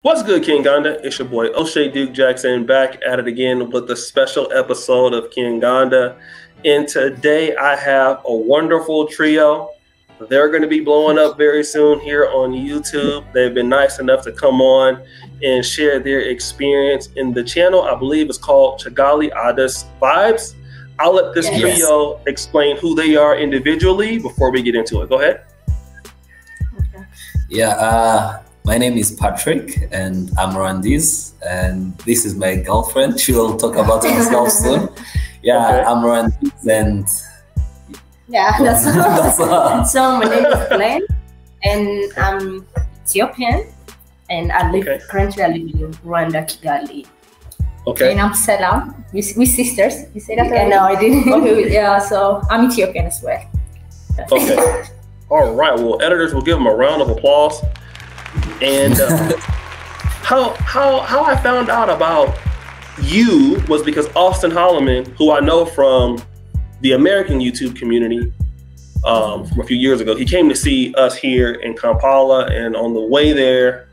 What's good, Kenganda? It's your boy O'Shea Duke Jackson back at it again with a special episode of Kenganda. And today I have a wonderful trio. They're going to be blowing up very soon here on YouTube. They've been nice enough to come on and share their experience in the channel. I believe it's called Kigali Vibes. I'll let this trio explain who they are individually before we get into it. Go ahead. Yeah, my name is Patrick and I'm Rwandese, and this is my girlfriend. She will talk about herself soon. Yeah, okay. I'm Rwandese and that's all. So my name is Glenn and I'm Ethiopian and currently I live in Rwanda, Kigali. Okay. And I'm Salam. We sisters. You say that? No, I didn't. Okay, yeah, so I'm Ethiopian as well. Okay. All right. Well, editors will give them a round of applause. And how I found out about you was because Austin Holloman, who I know from the American YouTube community from a few years ago, he came to see us here in Kampala, and on the way there,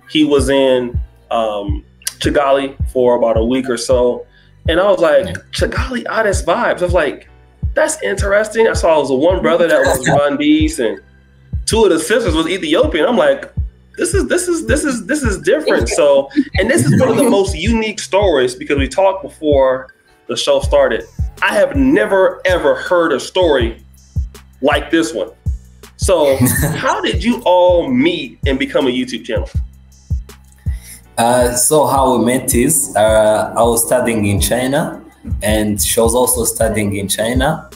he was in Kigali for about a week or so, and I was like, Kigali Vibes. I was like, that's interesting. I saw it was one brother that was Rwandese and two of the sisters was Ethiopian. I'm like, this is different. So, and this is one of the most unique stories because we talked before the show started. I have never ever heard a story like this one. So, how did you all meet and become a YouTube channel? So how we met is I was studying in China and she was also studying in China.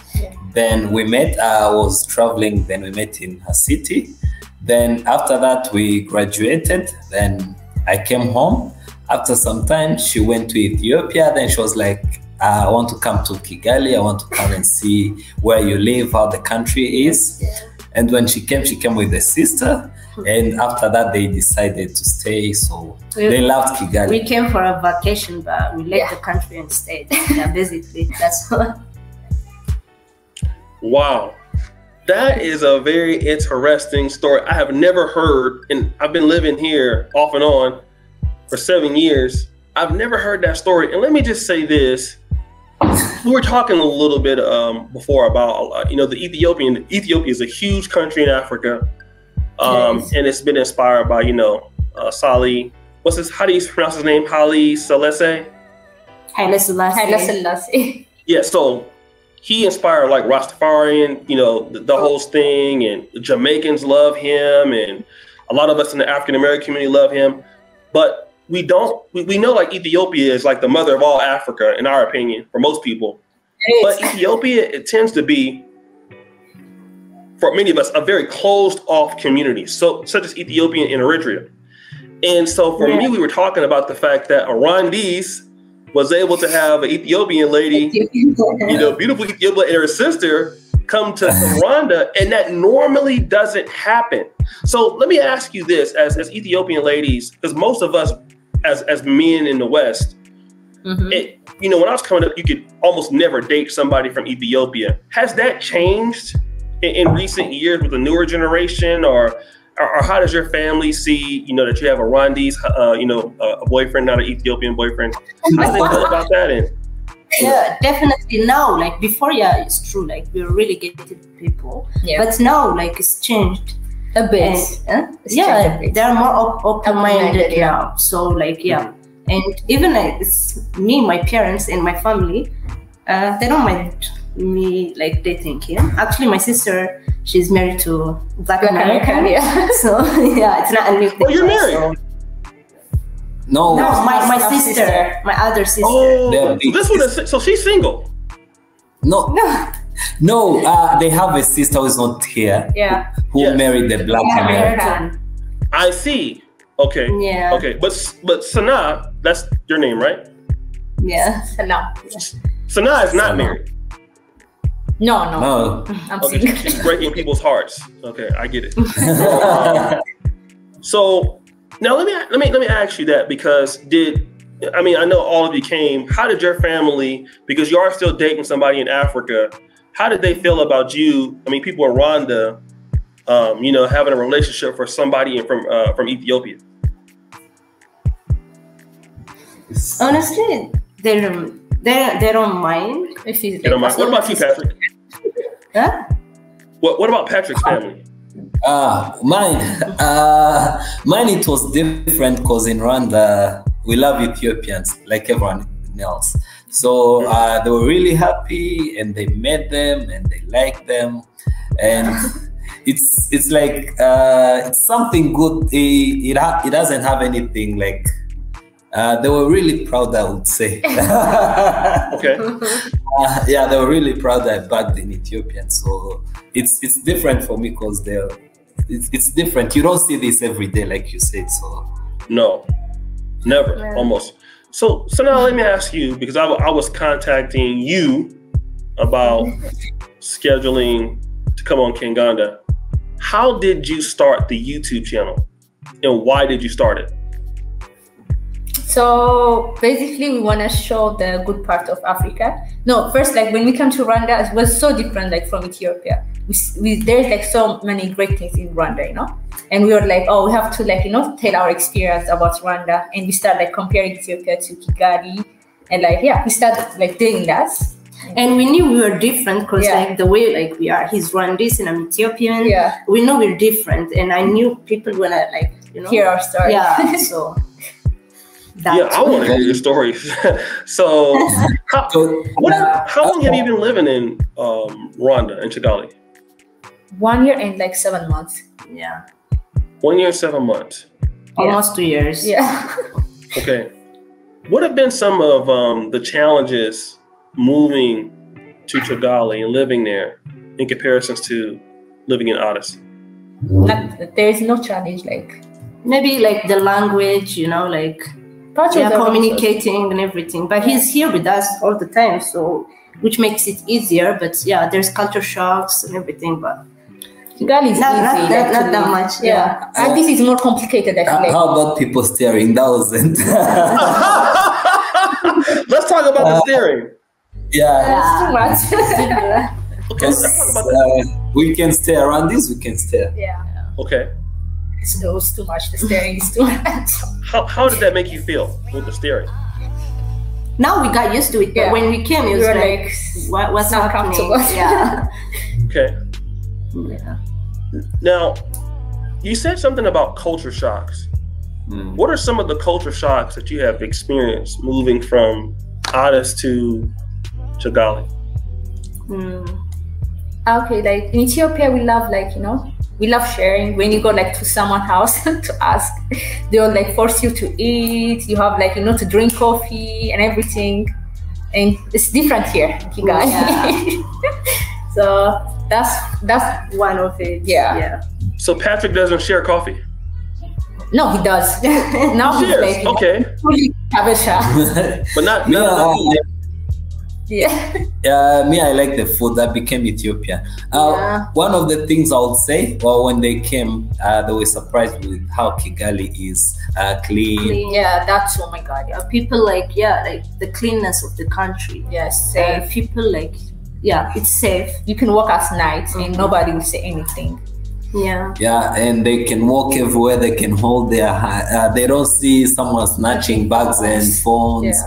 Then we met. I was traveling, then we met in her city. Then after that we graduated, then I came home. After some time she went to Ethiopia. Then she was like, I want to come to Kigali. I want to come and see where you live, how the country is. And when she came with a sister. And after that, they decided to stay. So they loved Kigali. We came for a vacation, but we left the country and stayed. Yeah, basically, that's all. Wow. That is a very interesting story. I have never heard, and I've been living here off and on for 7 years. I've never heard that story. And let me just say this. We were talking a little bit before about, the Ethiopia is a huge country in Africa. And it's been inspired by, Sali, how do you pronounce his name? Haile Selassie? Haile Selassie. Yeah, so he inspired like Rastafarian, the whole thing, and the Jamaicans love him, and a lot of us in the African American community love him. But we know like Ethiopia is like the mother of all Africa, in our opinion, for most people. But Ethiopia, it tends to be, for many of us, a very closed off community, such as Ethiopian and Eritrea. And so for me, we were talking about the fact that a Rwandese was able to have an Ethiopian lady, beautiful Ethiopian and her sister come to Rwanda, and that normally doesn't happen. So let me ask you this, as Ethiopian ladies, because most of us as men in the West, when I was coming up, you could almost never date somebody from Ethiopia. Has that changed in recent years with the newer generation, or how does your family see, that you have a Rwandese, a boyfriend, not an Ethiopian boyfriend? How do they feel about that? Yeah, definitely now. Like before, it's true. Like we're really gifted people, but now, like it's changed a bit. And, they're more open-minded now. So, and even it's me, my parents, and my family, they don't mind me like dating him. Actually, my sister, she's married to Black American. So it's not a new thing. Oh, you're married? No, my sister, my other sister. Oh, so this one is, so she's single. No, they have a sister who's not here. Who married the Black American. I see. Okay. Yeah. Okay, but Sana, that's your name, right? Yeah, Sana. Sana is not married. No. I'm single. She's breaking people's hearts. Okay, I get it. So now let me ask you that, because I know all of you came. How did your family, because you are still dating somebody in Africa, how did they feel about you? I mean, people in Rwanda, having a relationship for somebody from Ethiopia. Honestly, they don't mind if it's like, what about you, Patrick? Huh? What about Patrick's family? Mine it was different because in Rwanda we love Ethiopians like everyone else. So they were really happy and they met them and they liked them, and it's like it's something good. It doesn't have anything like. They were really proud, I would say. Okay. Yeah, they were really proud that I backed in Ethiopian. So it's different for me because it's different. You don't see this every day, like you said. So no, never, almost. So now let me ask you, because I was contacting you about scheduling to come on Kenganda. How did you start the YouTube channel, and why did you start it? So basically, we want to show the good part of Africa. No, first, like when we come to Rwanda, it was so different, like from Ethiopia. There's like so many great things in Rwanda, you know. And we were like, oh, we have to like, you know, tell our experience about Rwanda. And we start like comparing Ethiopia to Kigali, and like we started like doing that. And we knew we were different because like the way like we are, he's Rwandese and I'm Ethiopian. Yeah, we know we're different, and I knew people wanna like, you know, hear our story. Yeah, so. I want to hear your stories. So, how long have you been living in Rwanda, in Kigali? 1 year and like 7 months. Yeah. 1 year and 7 months. Almost 2 years. Yeah. Okay. What have been some of the challenges moving to Kigali and living there in comparisons to living in Addis? There is no challenge, like maybe like the language, you know, like communicating and everything. But he's here with us all the time, so which makes it easier. But there's culture shocks and everything. But Kigali is not that much. Yeah. And this is more complicated. How about people staring? That wasn't. Let's talk about the staring. That's too much. Okay, let's talk about that. We can stare around this. We can stare. Yeah. Okay. It's too much. The staring is too much. How did that make you feel with the staring? Now we got used to it, but when we came, it was like what's not happening? Comfortable. Yeah. Okay. Yeah. Now, you said something about culture shocks. What are some of the culture shocks that you have experienced moving from Addis to Kigali? Okay, like in Ethiopia, we love we love sharing. When you go like to someone's house to ask, they'll like force you to eat. You have like, to drink coffee and everything. And it's different here in Kigali. Yeah. So that's one of it. Yeah. So Patrick doesn't share coffee? No, he does. Now he's like, fully have a shot. But not me, I like the food. That became Ethiopian. One of the things I would say, when they came, they were surprised with how Kigali is clean. Yeah, that's, oh my God. Yeah, people like the cleanness of the country. Yes, people like, it's safe. You can walk at night and nobody will say anything. Yeah, and they can walk everywhere. They can hold their they don't see someone snatching bags and phones.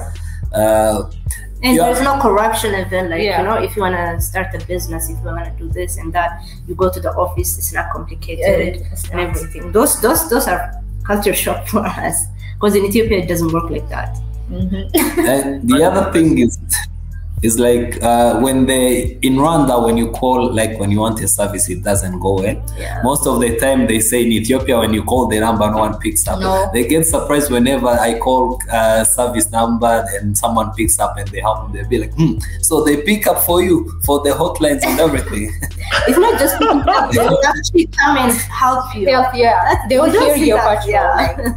And there's no corruption even, like, if you want to start a business, if you want to do this and that, you go to the office, it's not complicated and everything. Those are culture shock for us, because in Ethiopia, it doesn't work like that. And the other thing is like when in Rwanda, when you call, like when you want a service, it doesn't go well. Most of the time they say in Ethiopia, when you call the number, no one picks up. They get surprised whenever I call service number and someone picks up and they'll be like, so they pick up for you for the hotlines and everything. It's not just picking up, they will actually come and help you. They will hear your patrol.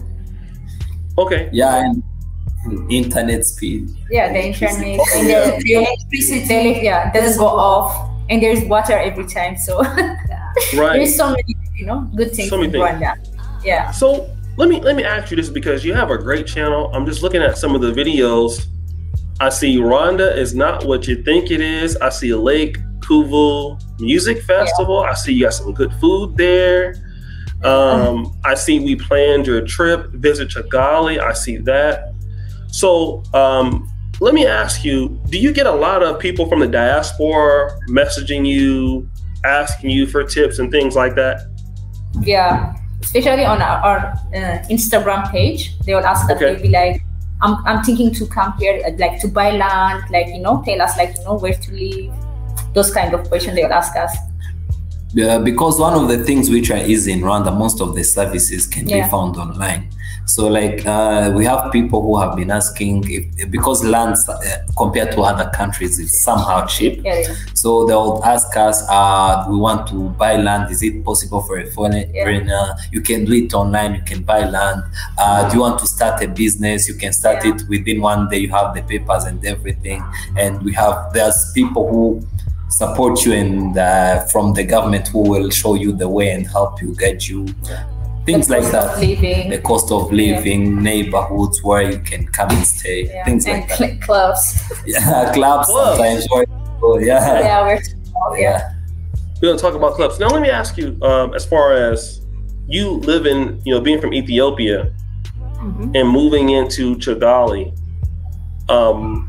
Okay. And internet speed. The internet and the electricity doesn't go off, and there's water every time. So there's so many good things in Rwanda. So let me ask you this, because you have a great channel. I'm just looking at some of the videos. I see Rwanda is not what you think it is. I see a Lake Kuvu Music Festival. I see you got some good food there. I see we planned your trip, visit Kigali. I see that. So let me ask you, do you get a lot of people from the diaspora messaging you, asking you for tips and things like that? Yeah, especially on our Instagram page, they will ask us, they'll be like, I'm thinking to come here, like to buy land, like, you know, tell us, like, you know, where to live. Those kind of questions they will ask us. Yeah, because one of the things which are easy in Rwanda, most of the services can be found online. So like we have people who have been asking if, because lands compared to other countries is somehow cheap. So they'll ask us, we want to buy land. Is it possible for a foreigner? You can do it online. You can buy land. Do you want to start a business? You can start it within one day. You have the papers and everything. And there's people who support you and from the government who will show you the way and help you, guide you. Things like that. The cost of living, neighborhoods where you can come and stay, things like that. Clubs. Yeah, clubs sometimes. We're going to talk about clubs. Now let me ask you, as far as you living, you know, being from Ethiopia and moving into Kigali,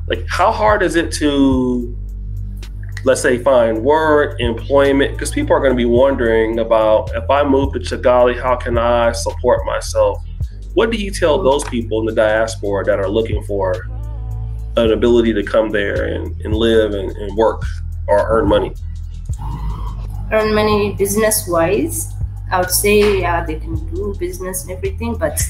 like how hard is it to, let's say, find work, employment, because people are going to be wondering about, if I move to Kigali, how can I support myself? What do you tell those people in the diaspora that are looking for an ability to come there and live and work or earn money? Earn money business-wise, I would say they can do business and everything, but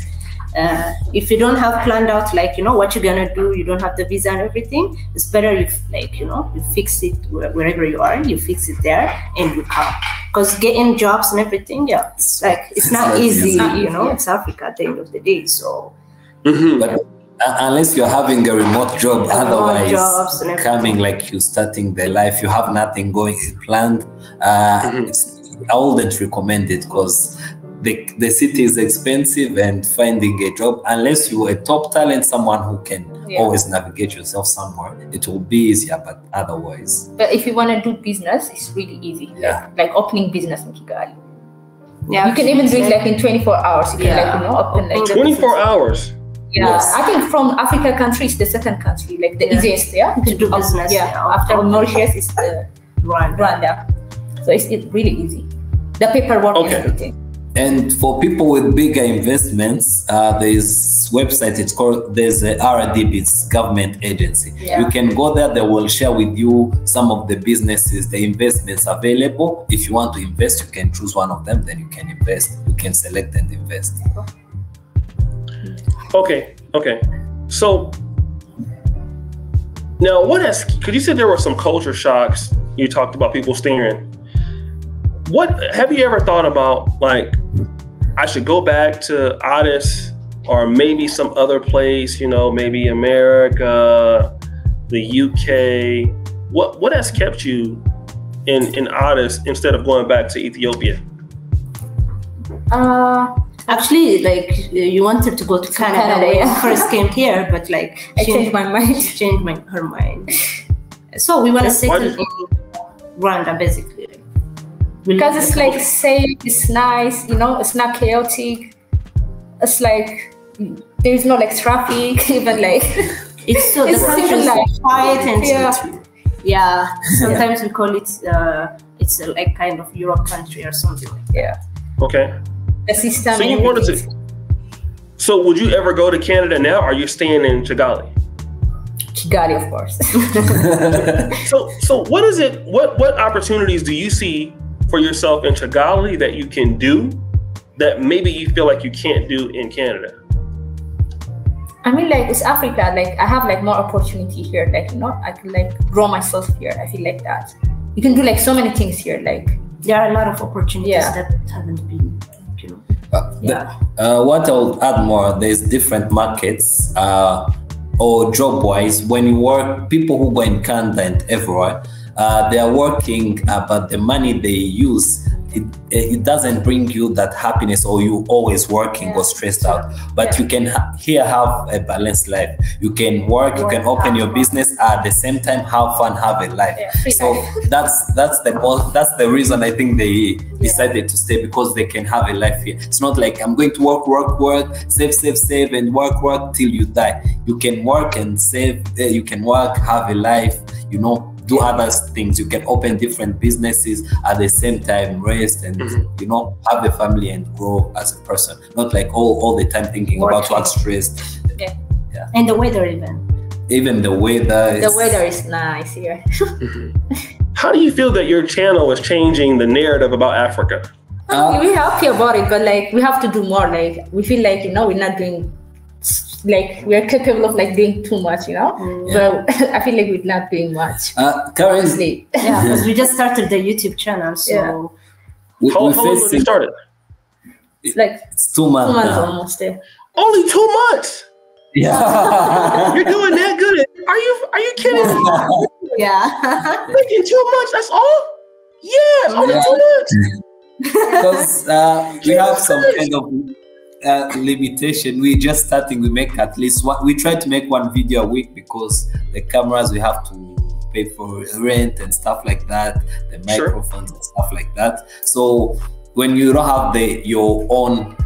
if you don't have planned out, like, you know, what you're gonna do, you don't have the visa and everything, it's better if, like, you know, you fix it wherever you are, you fix it there and you come. Because getting jobs and everything, it's like, it's not easy, you know, it's Africa at the end of the day, so. But unless you're having a remote job, otherwise coming like you starting the life, you have nothing going planned, I wouldn't recommend it, because the city is expensive and finding a job, unless you're a top talent, someone who can always navigate yourself somewhere, it will be easier, but otherwise. But if you want to do business, it's really easy. Like opening business in Kigali. You can even do it like in 24 hours. You can like, you know, open like 24 hours. I think from Africa countries, the second country, like the easiest, to do business. After Mauritius is Rwanda. So it's really easy. The paperwork and everything. And for people with bigger investments, there's website, there's a RDB, it's government agency. You can go there, they will share with you some of the businesses, the investments available. If you want to invest, you can choose one of them, then you can invest, you can select and invest. Okay. So now because you said there were some culture shocks, you talked about people staring. What have you ever thought about, like, I should go back to Addis or maybe some other place, you know, maybe America, the UK? What has kept you in Addis instead of going back to Ethiopia? Actually, like, you wanted to go to Canada when you first came here, but like I changed my mind. Her mind. So we want to settle in Rwanda, basically. Because it's like safe, it's nice, you know, it's not chaotic. It's like there's no like traffic, even like it's so the country is like quiet and sometimes we call it it's a, like kind of Europe country or something like that. Okay. The system. So you wanted to. So would you ever go to Canada now? Or are you staying in Kigali? Kigali, of course. So what is it? What opportunities do you see for yourself in Kigali that you can do that maybe you feel like you can't do in Canada? I mean, like, it's Africa. Like, I have like more opportunity here. Like, you know, I can like grow myself here. I feel like that. You can do like so many things here. Like, there are a lot of opportunities that haven't been, you know. What I'll add more, there's different markets or job-wise. When you work, people who go in Canada and everywhere, they are working, but the money they use it doesn't bring you that happiness, or you always working or stressed out. But you can here have a balanced life. You can work, you can open your business at the same time, have fun, have a life. So that's the reason I think they decided to stay, because they can have a life here. It's not like I'm going to work, save, and work till you die. You can work and save. You can work, have a life. You know, do other things. You can open different businesses at the same time, rest, and you know, have a family and grow as a person. Not like all the time thinking about work, stressed. Yeah. And the weather even the weather. The weather is nice here. How do you feel that your channel is changing the narrative about Africa? We're happy about it, but like we have to do more. Like we feel like, you know, we're not doing, like we're capable of like doing too much, you know. But I feel like we're not doing much. Currently, because we just started the YouTube channel, so how long have you started? Like it's 2 months. 2 months almost. Only 2 months. Yeah. You're doing that good. Are you kidding me? Yeah. Thinking 2 months, that's all? Yes, only 2 months. Because we have some kind of limitation. We're just starting. We make at least one. We try to make one video a week, because the cameras, we have to pay for rent and stuff like that, the microphones and stuff like that. So when you don't have your own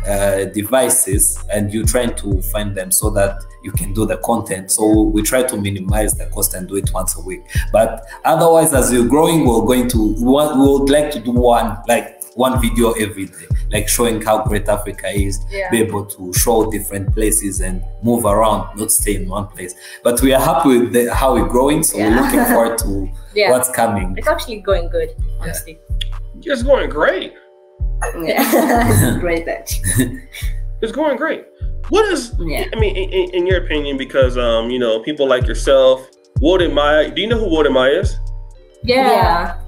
devices, and you're trying to find them so that you can do the content, so we try to minimize the cost and do it once a week. But otherwise, as you're growing, we would like to do one video every day, like showing how great Africa is, be able to show different places and move around, not stay in one place. But we are happy with how we're growing, so we're looking forward to what's coming. It's actually going good, honestly. It's going great. It's great, actually. It's going great. What is, I mean, in your opinion, because, you know, people like yourself, Wodemaya, do you know who Wodemaya is? Yeah,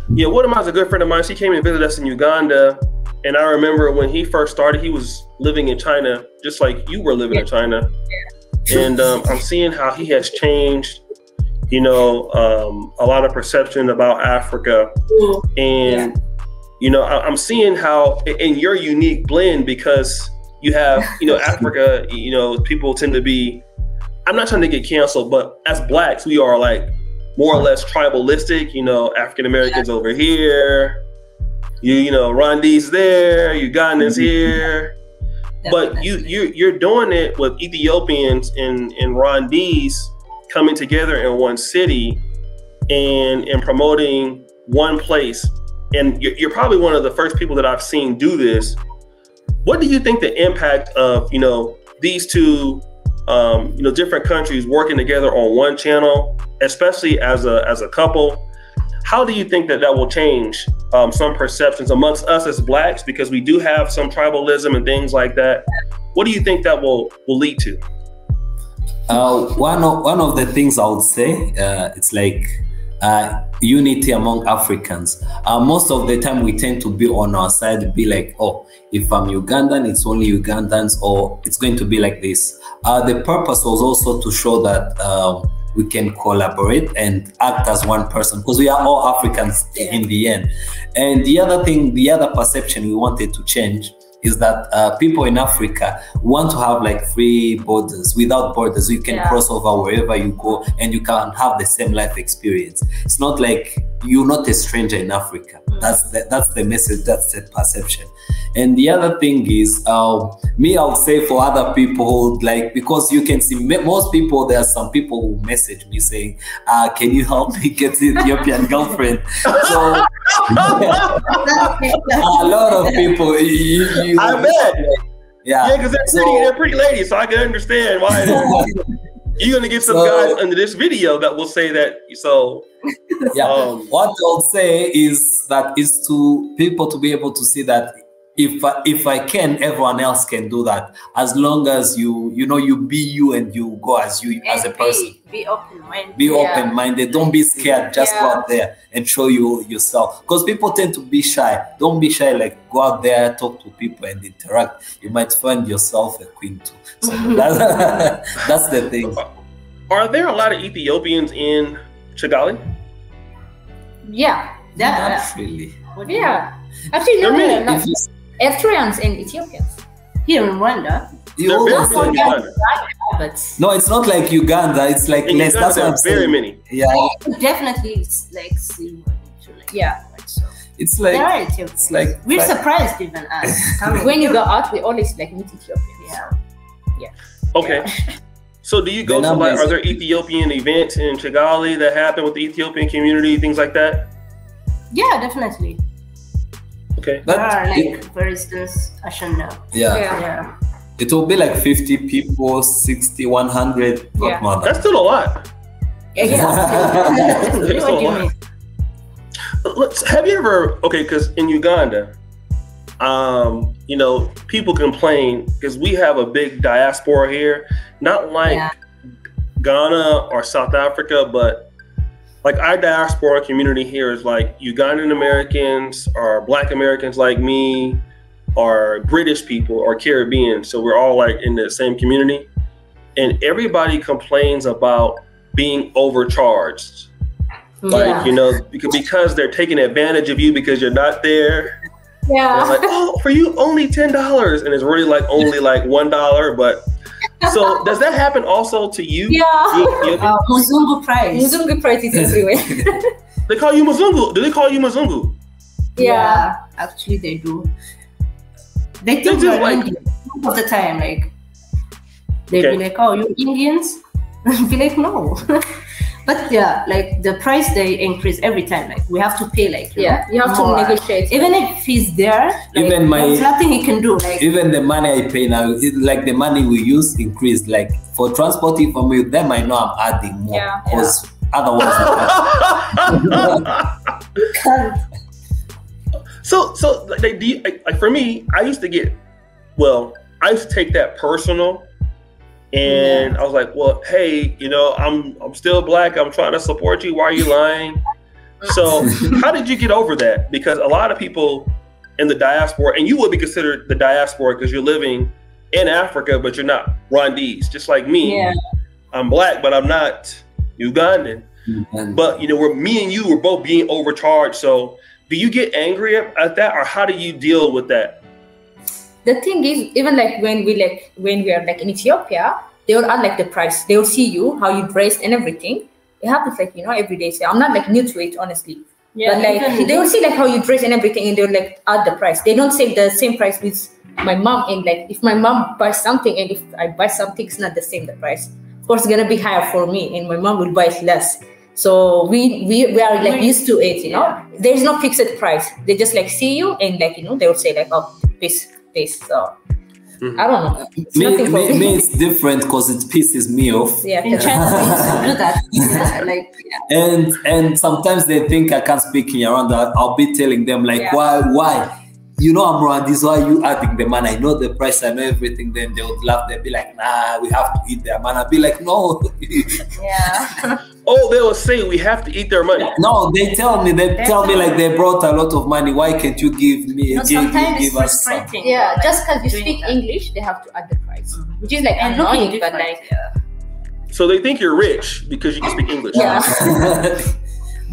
Wodemaya is a good friend of mine. She came and visited us in Uganda. And I remember when he first started, he was living in China, just like you were living in China. And I'm seeing how he has changed, you know, a lot of perception about Africa. And, you know, I'm seeing how in your unique blend, because you have, you know, Africa, you know, people tend to be, I'm not trying to get canceled, but as Blacks, we are like more or less tribalistic, you know, African Americans over here, you know, Rwandese there, Ugandans here. But you're doing it with Ethiopians and Rwandese coming together in one city and promoting one place. And you're probably one of the first people that I've seen do this. What do you think the impact of, you know, these two, you know, different countries working together on one channel, especially as a couple? How do you think that will change some perceptions amongst us as Blacks? Because we do have some tribalism and things like that. What do you think that will lead to? One of the things I would say, it's like unity among Africans. Most of the time we tend to be on our side, be like, oh, if I'm Ugandan, it's only Ugandans, or it's going to be like this. The purpose was also to show that we can collaborate and act as one person, because we are all Africans in the end. And the other thing, the other perception we wanted to change is that people in Africa want to have like free borders. Without borders, you can cross over wherever you go and you can have the same life experience. It's not like you're not a stranger in Africa. That's the message, that's the perception. And the other thing is, me, I would say for other people, like, because you can see most people, there are some people who message me saying, can you help me get an Ethiopian girlfriend? So a lot of people, I bet. Yeah, because they're pretty ladies, so I can understand why. You're gonna get some guys under this video that will say that. So, what I'll say is that is to people to be able to see that if I can, everyone else can do that, as long as you be you and you go as you as a person. Be open-minded. Be open-minded. Don't be scared. Just go out there and show yourself. Because people tend to be shy. Don't be shy. Like, go out there, talk to people and interact. You might find yourself a queen too. So that's the thing. Are there a lot of Ethiopians in Kigali? Yeah. Not really. Yeah. Actually, no, They're no, Eritreans and Ethiopians. Here in Rwanda, You They're always very many in Uganda. but no, it's not like Uganda. It's like In less. Uganda, That's what I'm there are saying. very many. Yeah, definitely it's like similar to like Yeah. so it's like there are Ethiopians. it's like We're surprised even us coming When you here. go out, we always like meet Ethiopians. Yeah. Okay. So do you go The to like, numbers- are there Ethiopian events in Kigali that happen with the Ethiopian community, things like that? Yeah, definitely. Okay. There that. are like, for instance, Ashana. Yeah, Yeah. it will be like 50 people, 60, 100, not Yeah. more than That's still a lot. Yeah. What do It's a you lot. mean? Have you ever, okay, because in Uganda, you know, people complain because we have a big diaspora here, not like Yeah. Ghana or South Africa, but like our diaspora community here is like Ugandan Americans or Black Americans like me or British people or Caribbean. So we're all like in the same community. And everybody complains about being overcharged. Like, Yeah. you know, because they're taking advantage of you because you're not there. Yeah. They're like, oh, for you, only $10. And it's really like only like $1. But so does that happen also to you? Yeah. Muzungu price. Muzungu price is everywhere. They call you Muzungu. Do they call you Muzungu? Yeah. Actually, they do. They think They do, you're like- Indian most of the time. Like they Okay. be like, "Oh, you Indians?" Be like, "No." But yeah, like the price they increase every time. Like we have to pay. Like You have more. to negotiate. Even if he's there, like, Even my- there's nothing he can do. Like even the money I pay now, like the money we use increased. Like for transporting from with them, I know I'm adding more Yeah. because otherwise, So like, do you, like for me, I used to get, well, I used to take that personal, and I was like, well, hey, you know, I'm still Black. I'm trying to support you. Why are you lying? So how did you get over that? Because a lot of people in the diaspora, and you would be considered the diaspora because you're living in Africa, but you're not Rwandese, just like me. Yeah. I'm Black, but I'm not Ugandan. and But you know, me and you were both being overcharged. So do you get angry at that, or how do you deal with that? The thing is, even like when we are like in Ethiopia, they will add like the price. They will see you, how you dress and everything. It happens like, you know, every day. So I'm not like new to it, honestly. Yeah, but like even- they will see like how you dress and everything, and they'll like add the price. They don't say the same price with my mom. And like if my mom buys something and if I buy something, it's not the same the price. Of course, it's gonna be higher for me, and my mom will buy it less. So we are like used to it, you know. Yeah. There's no fixed price. They just like see you and like, you know, they will say like, oh, this. So I don't know. It's nothing for me, it's different because it pisses me off. Yeah. in China, we used to do that. Yeah, like yeah. And sometimes they think I can't speak in Rwanda. I'll be telling them like, Yeah. why? You know I'm Rwandese, why are you adding the man? I know the price, I know everything. Then they would laugh. They'd be like, nah, we have to eat their man. I'd be like, no. Yeah. Oh, they will say we have to eat their money. No, they tell me like they brought a lot of money. Why can't you give me No, sometimes it's give us some? frustrating. Yeah, like, just because you doing speak that. English, they have to add the price, which is like And looking annoying, but different. like Yeah. So they think you're rich because you can speak English. yeah.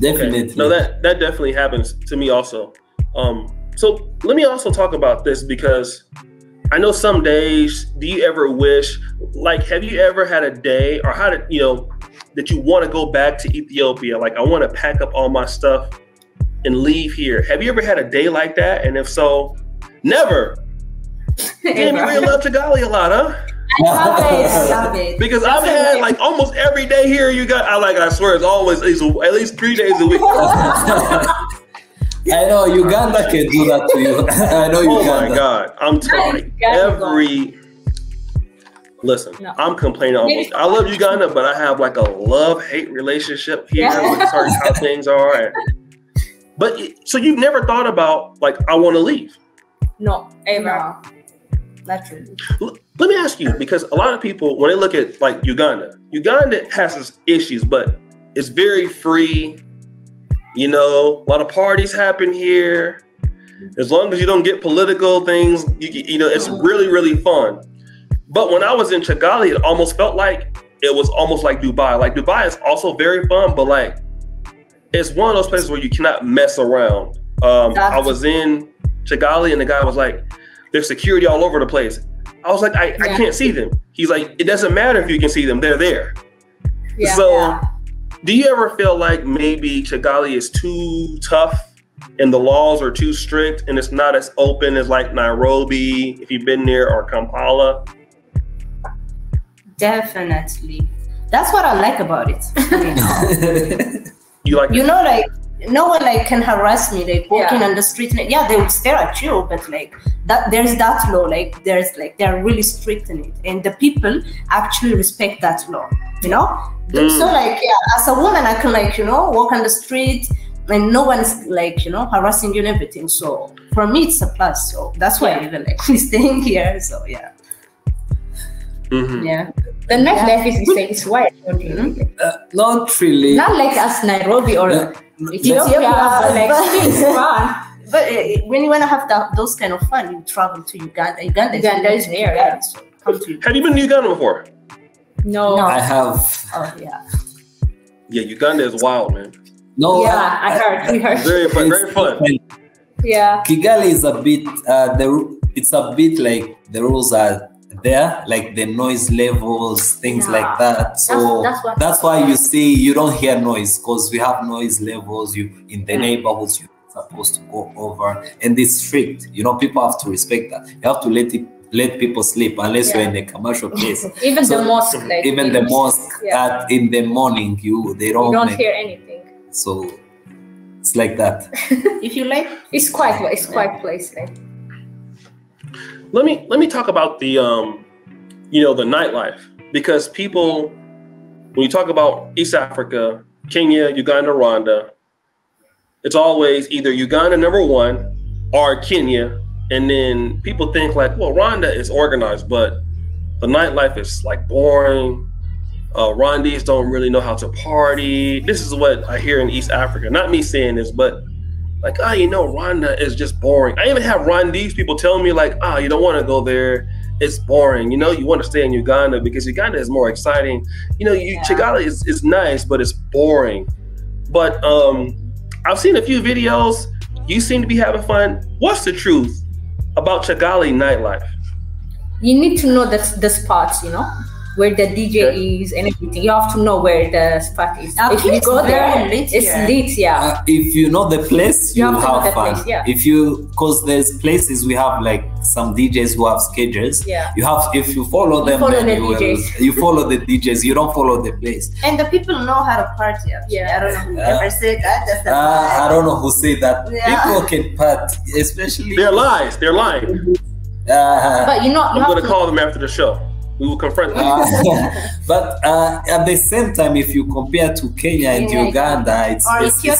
Definitely. Okay. No, that definitely happens to me also. So let me also talk about this because I know some days, do you ever wish, like, have you ever had a day or how did, you know, that you want to go back to Ethiopia? Like, I want to pack up all my stuff and leave here. Have you ever had a day like that? And if so, never. Damn, you really love Kigali a lot, huh? I love it. Because I've had like almost every day here. I swear it's always at least 3 days a week. I know Uganda can do that to you. I know Oh Uganda. my God, I'm telling you, listen, No. I'm complaining almost. I love Uganda, but I have like a love-hate relationship here with certain how things are. So you've never thought about like, I want to leave. No, ever. No. Not really. Let me ask you, because a lot of people, when they look at like Uganda has its issues, but it's very free. You know, a lot of parties happen here. As long as you don't get political things, you know, it's really, really fun. But when I was in Kigali, it almost felt like it was almost like Dubai. Like Dubai is also very fun, but like it's one of those places where you cannot mess around. I was in Kigali and the guy was like, there's security all over the place. I was like, I can't see them. He's like, it doesn't matter if you can see them, they're there. Do you ever feel like maybe Kigali is too tough and the laws are too strict and it's not as open as like Nairobi, if you've been there, or Kampala? Definitely. That's what I like about it. You like you know, like no one like can harass me, like walking on the street. Yeah, they will stare at you, but like that, there's that law. Like there's like they're really strict in it, and the people actually respect that law. You know, so like as a woman, I can like walk on the street, and no one's like harassing you and everything. So for me, it's a plus. So that's why I even like staying here. So yeah. Yeah. The nightlife is it's wide, don't you think? Not really. Not like us, Nairobi or Ethiopia, but like it's fun. But when you want to have those kind of fun, you travel to Uganda. Uganda is near. Yeah. So come to Uganda. Have you been to Uganda before? No. I have. Oh yeah. Yeah, Uganda is wild, man. No. Yeah, I heard. We heard. Very fun. Very fun. Yeah. Kigali is a bit. It's a bit like the rules are there, like the noise levels, things like that. So that's why you see you don't hear noise, because we have noise levels. You in the neighborhoods you're supposed to go over, and it's strict. People have to respect that. You have to let people sleep unless you're in a commercial place. Even the mosque, like even the mosque in the morning, they don't hear anything. So it's like that. If you like, it's quiet place. Like. Let me talk about the the nightlife, because people, when you talk about East Africa, Kenya, Uganda, Rwanda, it's always either Uganda #1 or Kenya, and then people think like, well, Rwanda is organized, but the nightlife is like boring. Rwandese don't really know how to party. This is what I hear in East Africa. Not me saying this, but like, Rwanda is just boring. I even have Rwandese people tell me like, you don't want to go there. It's boring. You want to stay in Uganda because Uganda is more exciting. Kigali is nice, but it's boring. But I've seen a few videos. You seem to be having fun. What's the truth about Kigali nightlife? You need to know the spots, where the DJ is and everything. You have to know where the spot is. If you go there, it's lit, if you know the place, you'll have fun. Place, because there's places we have like some DJs who have schedules. Yeah. If you follow them, you follow the DJs. You don't follow the place. And the people know how to party. I don't know who ever said that. I don't know who said that. People can party, especially. They're lies. They're lying. But I'm going to call them after the show. We will confront them. But at the same time, if you compare to Kenya and Uganda, it's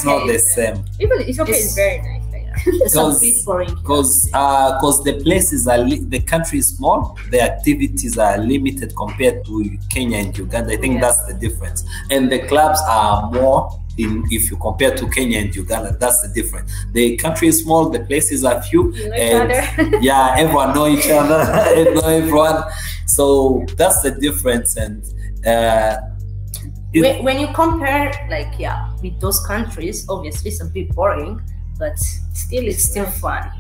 not the same. Even Ethiopia is very nice. Because the places are the country is small, the activities are limited compared to Kenya and Uganda. I think that's the difference. And the clubs are more. If you compare to Kenya and Uganda, that's the difference. The country is small, the places are few, everyone know each other, know everyone. So that's the difference. And when you compare, with those countries, obviously it's a bit boring, but it's still fun.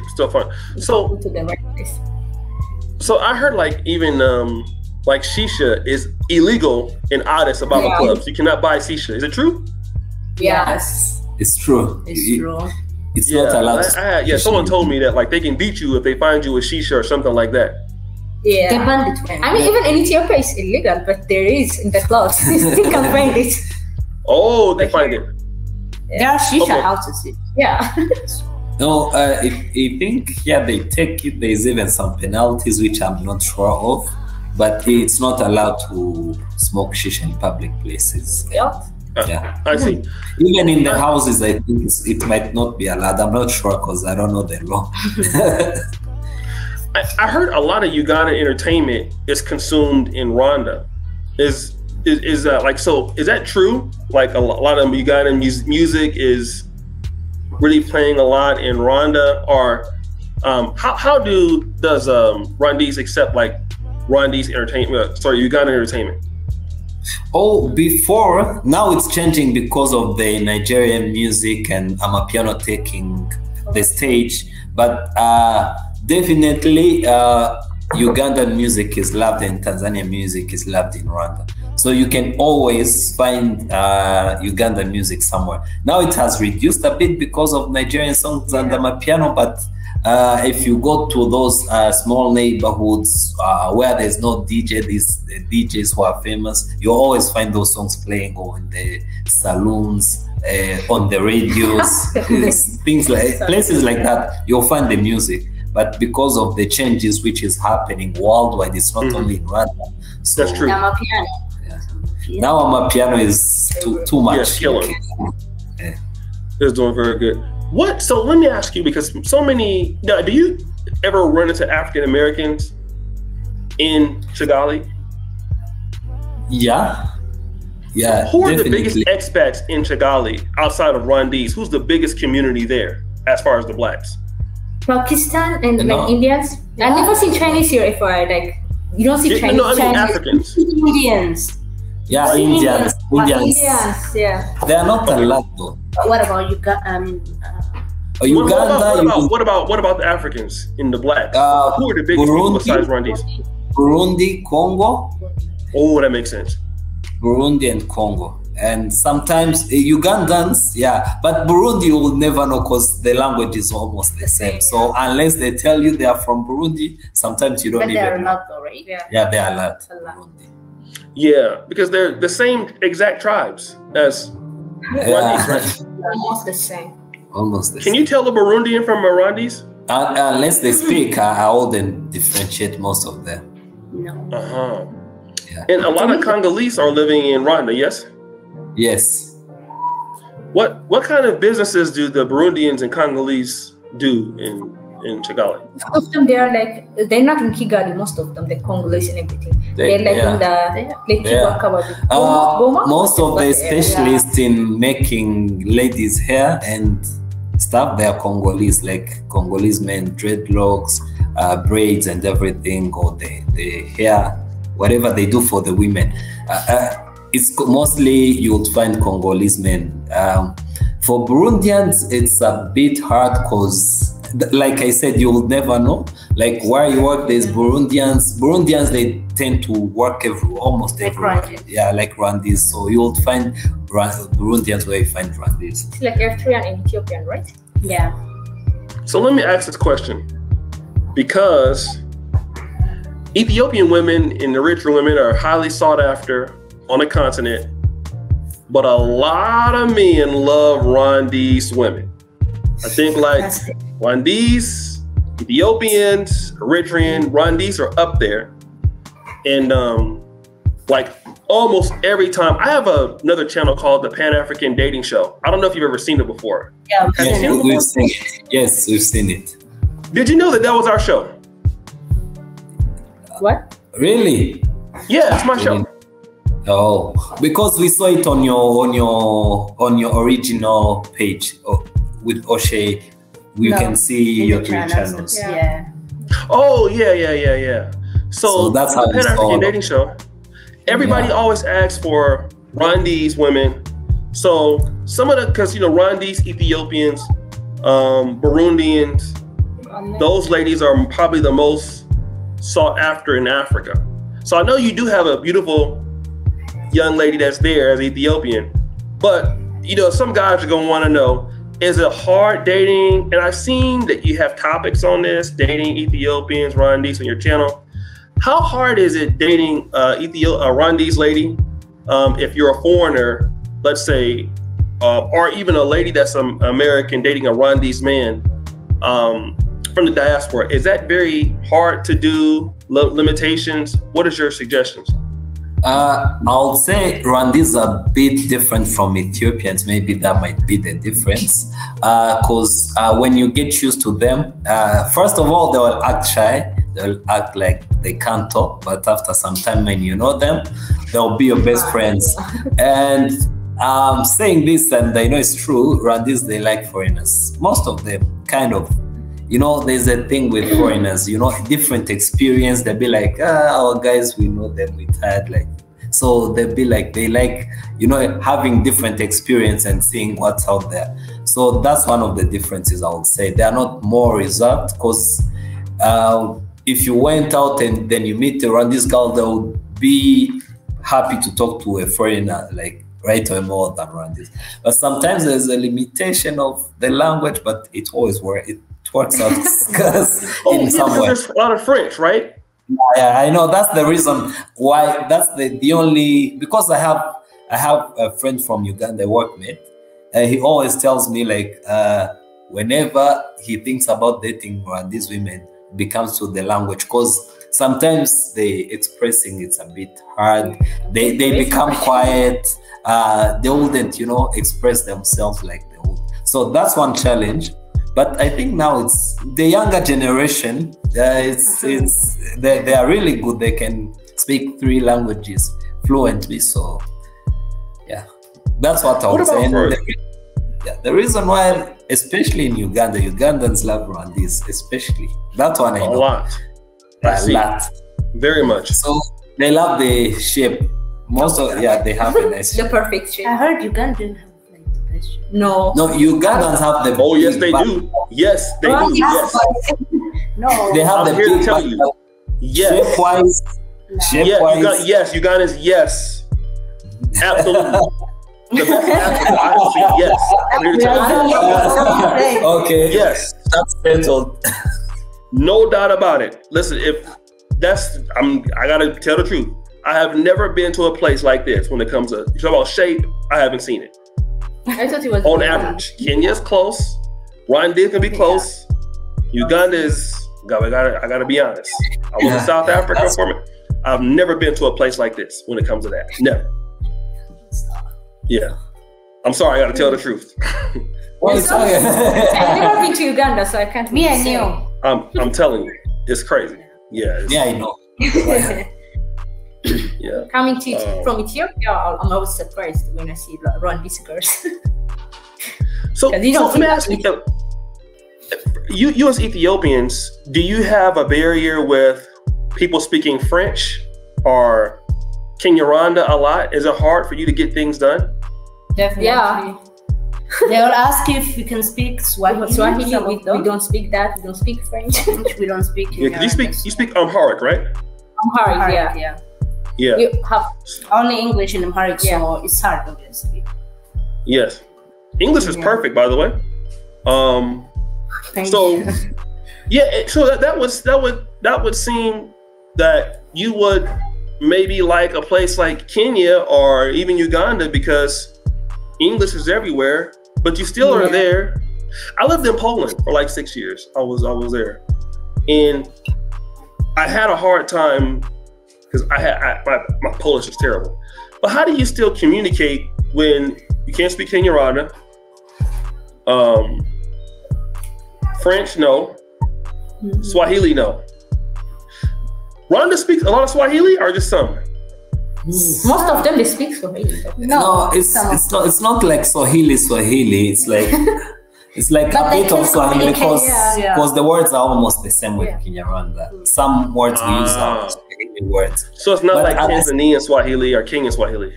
Still fun. So to the right place. So I heard even like shisha is illegal in Addis Ababa clubs. You cannot buy shisha. Is it true? Yes. It's true. It's true. It's not allowed. Someone told me that they can beat you if they find you with shisha or something like that. Yeah. They banned it. I mean, even in Ethiopia it's illegal, but there is in the clubs. You still can find it. Oh, they find it. There are shisha houses. Yeah. No, I think they take it. There's even some penalties which I'm not sure of, but it's not allowed to smoke shisha in public places. I see. Even in the houses, I think it might not be allowed. I'm not sure because I don't know the law. I heard a lot of Ugandan entertainment is consumed in Rwanda. Is that true? Like a lot of Ugandan music is really playing a lot in Rwanda, or how does Rwandese accept Rwandese entertainment? Ugandan entertainment? Oh, before, now it's changing because of the Nigerian music and Amapiano taking the stage. But definitely, Ugandan music is loved and Tanzanian music is loved in Rwanda. So you can always find Ugandan music somewhere. Now it has reduced a bit because of Nigerian songs and Amapiano, but if you go to those small neighborhoods where there's no DJ, these DJs who are famous, you always find those songs playing on the saloons, on the radios, things like places like that. You'll find the music, but because of the changes which is happening worldwide, it's not only in Rwanda. So, that's true. Now Amapiano is too much. Yes, killing. It's doing very good. What? So let me ask you, because so many. Now, do you ever run into African Americans in Kigali? Yeah. Who are definitely. the biggest expats in Kigali outside of Rwandese? Who's the biggest community there as far as the blacks? Pakistan and like Indians. I've never seen Chinese here. If I like, you don't see Chinese. No, I mean Chinese. Africans. Indians. Yeah, Indians. Yeah. They are not a lot though. What about Uganda? Uganda. What about the Africans in the blacks? Who are the biggest people Burundi, besides Rwandese? Burundi, Congo. Oh, that makes sense. Burundi and Congo. And sometimes Ugandans, but Burundi you will never know because the language is almost the same. So unless they tell you they are from Burundi, sometimes you don't even know. But they're not though, right? Yeah, they are not. Burundi. Yeah, because they're the same exact tribes as Rwandese, right? Almost the same. Almost the Can you tell a Burundian from a Rwandese? Unless they speak, I wouldn't differentiate most of them. No. Yeah. And a lot of Congolese are living in Rwanda, yes? Yes. What kind of businesses do the Burundians and Congolese do in Kigali? Most of them, they're not in Kigali. Most of them, the Congolese and everything. They're like in the most of the specialists in making ladies' hair and stuff, they are Congolese, like Congolese men, dreadlocks, braids and everything, or the hair, whatever they do for the women. It's mostly you'll find Congolese men. For Burundians, it's a bit hard because, like I said, you'll never know. Like where you work, there's Burundians. Burundians, they tend to work almost everywhere. Yeah, like Rwandese. So you'll find Burundians where you find Rwandese. It's like Ethiopian and Ethiopian, right? Yeah. So let me ask this question, because Ethiopian women and the richer women are highly sought after on the continent, but a lot of men love Rwandese women. I think like Rwandese, Ethiopians, Eritrean, Rwandese are up there. And like almost every time, I have another channel called the PanAfrican Dating Show. I don't know if you've ever seen it before. Yeah, we've seen it. Yes, we've seen it. Did you know that was our show? What? Really? Yeah, it's my show. Oh, because we saw it on your original page with O'Shea. We can see your three channels. Yeah. Oh yeah. So that's how the PanAfrican Dating Show. Everybody always asks for Rwandese women. So some of because Rwandese, Ethiopians, Burundians, those ladies are probably the most sought after in Africa. So I know you do have a beautiful young lady that's there as Ethiopian, but some guys are gonna want to know, is it hard dating? And I've seen that you have topics on this, dating Ethiopians, Rwandese on your channel. How hard is it dating a Rwandese lady if you're a foreigner, let's say, or even a lady that's an American dating a Rwandese man from the diaspora? Is that very hard to do? Limitations? What is your suggestions? I'll say Rwandese are a bit different from Ethiopians. Maybe that might be the difference. Because when you get used to them, first of all, they will act shy. They'll act like they can't talk. But after some time, when you know them, they'll be your best friends. And saying this, and I know it's true, Rwandese, they like foreigners. Most of them, kind of. There's a thing with foreigners, different experience. They'll be like, our guys, we know them, we've had like So they'll be like, they like, you know, having different experience and seeing what's out there. So that's one of the differences, I would say. They are not more reserved, because if you went out and then you meet around this girl, they would be happy to talk to a foreigner, like right or more than around this. But sometimes there's a limitation of the language, but it always works. It works out in some way. There's a lot of French, right? Yeah, I know. That's the reason why. That's the only, because I have a friend from Uganda, a workmate. He always tells me, like, whenever he thinks about dating these women, it comes to the language, because sometimes they expressing it's a bit hard. They become quiet. They wouldn't, you know, express themselves like they would. So that's one challenge. But I think now it's the younger generation. They are really good. They can speak 3 languages fluently. So yeah, that's what I would say. The reason why, especially in Uganda, Ugandans love Rwandese, especially that one. I know. A lot. A lot. Very much. So they love the shape. Most of they have a nice shape. The perfect shape. I heard Ugandans have like the best shape. No, Ugandans have the. Oh yes, they do. Yes, they do. Yes. No. They have I'm the here to big tell you. Yes. Shape-wise. Shape-wise. Ugandans, yes. Absolutely. The best Africa, I will say yes. I'm here to tell you. Okay. Yes. That's settled. No doubt about it. Listen, I gotta tell the truth. I have never been to a place like this when it comes to, you talk about shape, I haven't seen it. I thought it was on average. Kenya's close. Rwanda can be close. Uganda is, I gotta be honest. I was in South Africa for me. I've never been to a place like this when it comes to that. Never. Yeah. I'm sorry, I gotta tell the truth. I've never been to Uganda, so I can't. Me and you. I'm telling you, it's crazy. Yeah. Yeah, I know. Yeah. Coming from Ethiopia, I'm always surprised when I see Rwandese girls. So let me ask you, you as Ethiopians, do you have a barrier with people speaking French or Kinyarwanda a lot? Is it hard for you to get things done? Definitely. Yeah. They will ask you if you can speak Swahili. We don't speak that. We don't speak French. We don't speak. Yeah, you speak Amharic, right? Amharic, yeah. Yeah. You have only English and Amharic, so it's hard, obviously. Yes. English is perfect, by the way. So that would seem that you would maybe like a place like Kenya or even Uganda, because English is everywhere, but you still are there. I lived in Poland for like 6 years. I was there, and I had a hard time because my Polish is terrible. But how do you still communicate when you can't speak Kinyarwanda? French, no. Swahili, no. Rwanda speaks a lot of Swahili, or just some? Most of them, they speak Swahili. No, it's not like Swahili. It's like a bit of Swahili, because the words are almost the same with Kinyarwanda. Some words we use are Swahili words. So it's not like Tanzanian Swahili or Kenyan Swahili?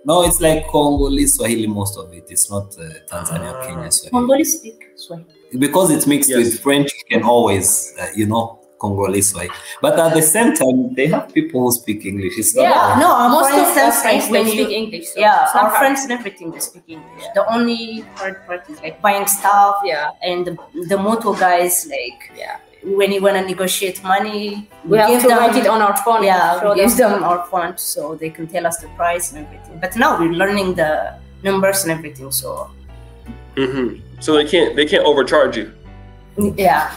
No, it's like Congolese Swahili, most of it. It's not Tanzania or Kenya Swahili. Congolese speak Swahili. Because it's mixed with French, you can always, Congolese Swahili. But at the same time, they have people who speak English. It's not most of them speak English. So our friends and everything, they speak English. The only hard part is like buying stuff. Yeah. And the motor guys, when you want to negotiate money, we have to write it on our phone. Yeah, we use them our phone so they can tell us the price and everything. But now we're learning the numbers and everything, so. So they can't overcharge you. Yeah.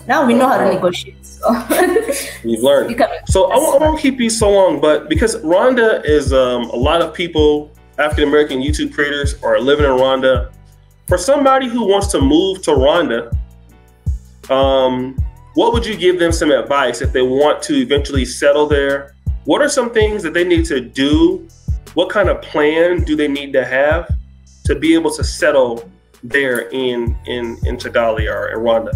Now we know how to negotiate. So. We've learned. So I won't keep you so long, but because Rwanda is a lot of people, African American YouTube creators, are living in Rwanda. For somebody who wants to move to Rwanda, what would you give them some advice if they want to eventually settle there? What are some things that they need to do? What kind of plan do they need to have to be able to settle there in Kigali or in Rwanda?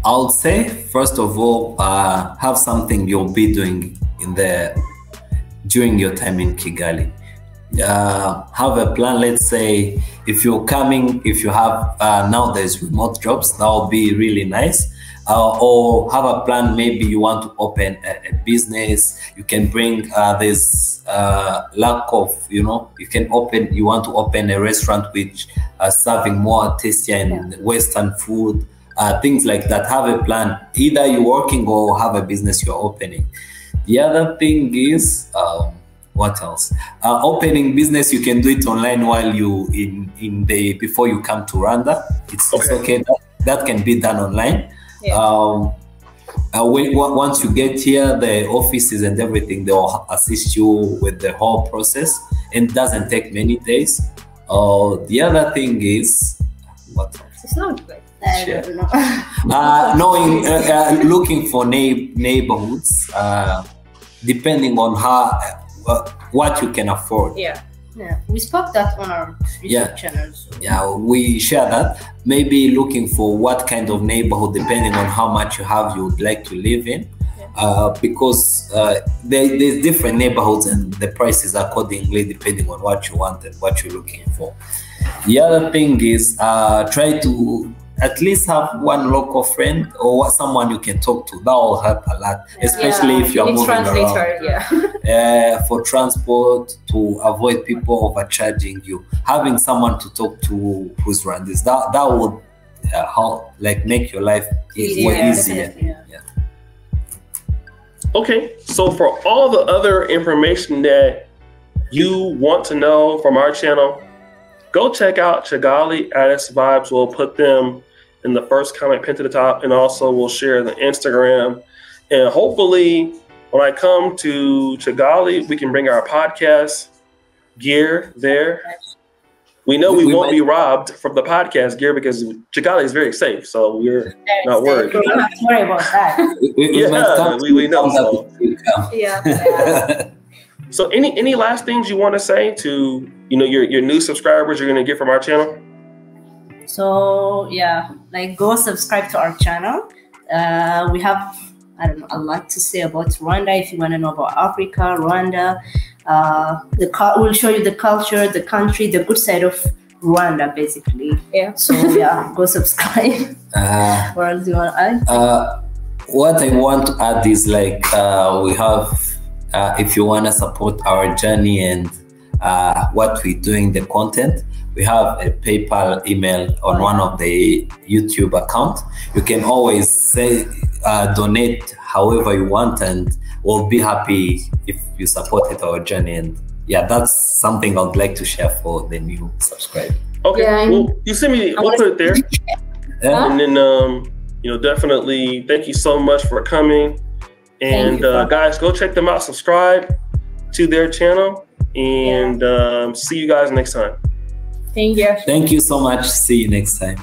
I would say, first of all, have something you'll be doing during your time in Kigali. Have a plan. Let's say if you have now there's remote jobs, that will be really nice. Or have a plan, maybe you want to open a business. You can bring this lack of, you want to open a restaurant which serving more tasty and Western food, things like that. Have a plan. Either you're working or have a business you're opening. The other thing is, what else? Opening business, you can do it online while you before you come to Rwanda. It's okay. That can be done online. Yeah. Once you get here, the offices and everything, they'll assist you with the whole process, and it doesn't take many days. The other thing is, what else? It's not good. Looking for neighborhoods, depending on what you can afford. Yeah, we spoke that on our YouTube channels. Yeah, we share that. Maybe looking for what kind of neighborhood, depending on how much you have, you would like to live in. Because there's different neighborhoods and the prices accordingly, depending on what you want and what you're looking for. The other thing is try to at least have one local friend or someone you can talk to. That will help a lot, especially if you're moving around. For transport, to avoid people overcharging you. Having someone to talk to who's Rwandese, that would make your life easier. Yeah. Okay, so for all the other information that you want to know from our channel, go check out Kigali Addis Vibes. We'll put them in the first comment pinned to the top, and also we'll share the Instagram. And hopefully when I come to Kigali, we can bring our podcast gear there. We know we won't be robbed from the podcast gear because Kigali is very safe, so we're not worried. We're not worried about that. we know. So. Yeah. So any last things you want to say to your new subscribers you're going to get from our channel? So go subscribe to our channel. We have a lot to say about Rwanda. If you want to know about Africa, Rwanda, we'll show you the culture, the country, the good side of Rwanda, basically. Yeah. So go subscribe. What else do you want to add? What I want to add is we have, if you want to support our journey and what we're doing, the content, we have a PayPal email on one of the YouTube accounts. You can always say donate however you want, and we'll be happy if you supported our journey. And that's something I'd like to share for the new subscriber. Okay, well, you send me. We'll put it there, and then definitely thank you so much for coming. And guys, go check them out. Subscribe to their channel, and see you guys next time. Thank you. Thank you so much. See you next time.